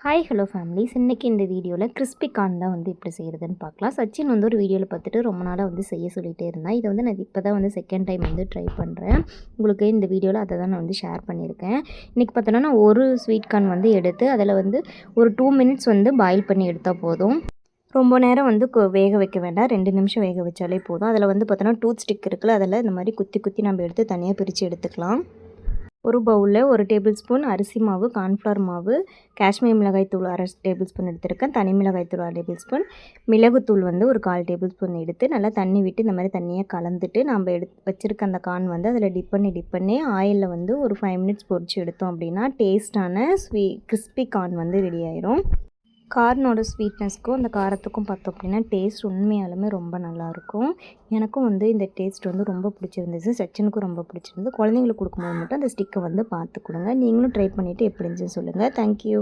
Hi hello families. இன்றைக்கி இந்த வீடியோவில் கிறிஸ்பி கார்ன் தான் வந்து எப்படி செய்கிறதுன்னு பார்க்கலாம். சச்சின் வந்து ஒரு வீடியோவில் பார்த்துட்டு ரொம்ப நாளாக வந்து செய்ய சொல்லிகிட்டே இருந்தேன். இதை வந்து நான் இப்போ தான் வந்து செகண்ட் டைம் வந்து ட்ரை பண்ணுறேன். உங்களுக்கு இந்த வீடியோவில் அதை தான் நான் வந்து ஷேர் பண்ணியிருக்கேன். இன்றைக்கி பார்த்தோன்னா நான் ஒரு ஸ்வீட் கார்ன் வந்து எடுத்து அதில் வந்து ஒரு 2 மினிட்ஸ் வந்து பாயில் பண்ணி எடுத்தால் போதும். ரொம்ப நேரம் வந்து வேக வைக்க வேண்டாம். 2 நிமிஷம் வேக வச்சாலே போதும். அதில் வந்து பார்த்தோன்னா டூத் ஸ்டிக் இருக்குல்ல, அதில் இந்த மாதிரி குத்தி குத்தி நம்ம எடுத்து தனியாக பிரித்து எடுத்துக்கலாம். ஒரு பவுலில் 1 டேபிள் ஸ்பூன் அரிசி மாவு, கார்ன்ஃப்ளவர் மாவு, காஷ்மீர் மிளகாய் தூள் 1/2 டேபிள் ஸ்பூன் எடுத்திருக்கேன். தனி மிளகாய் தூள் 1/2 டேபிள் ஸ்பூன், மிளகுத்தூள் வந்து ஒரு 1/4 டேபிள் ஸ்பூன் எடுத்து நல்லா தண்ணி விட்டு இந்த மாதிரி தண்ணியாக கலந்துட்டு நம்ம வச்சுருக்க அந்த கார்ன் வந்து அதில் டிப் பண்ணி ஆயிலில் வந்து ஒரு 5 மினிட்ஸ் பொரிச்சு எடுத்தோம் அப்படின்னா டேஸ்ட்டான கிறிஸ்பி கார்ன் வந்து ரெடி ஆயிரும். கார்னோட ஸ்வீட்னஸ்க்கும் அந்த காரத்துக்கும் பார்த்தோம் அப்படின்னா டேஸ்ட் உண்மையாலுமே ரொம்ப நல்லாயிருக்கும். எனக்கும் வந்து இந்த டேஸ்ட் வந்து ரொம்ப பிடிச்சிருந்துச்சு. சச்சினுக்கும் ரொம்ப பிடிச்சிருந்து. குழந்தைங்களுக்கு கொடுக்கும்போது மட்டும் அந்த ஸ்டிக்கை வந்து பார்த்து கொடுங்க. நீங்களும் ட்ரை பண்ணிவிட்டு எப்படி இருந்துச்சுன்னு சொல்லுங்கள். தேங்க்யூ.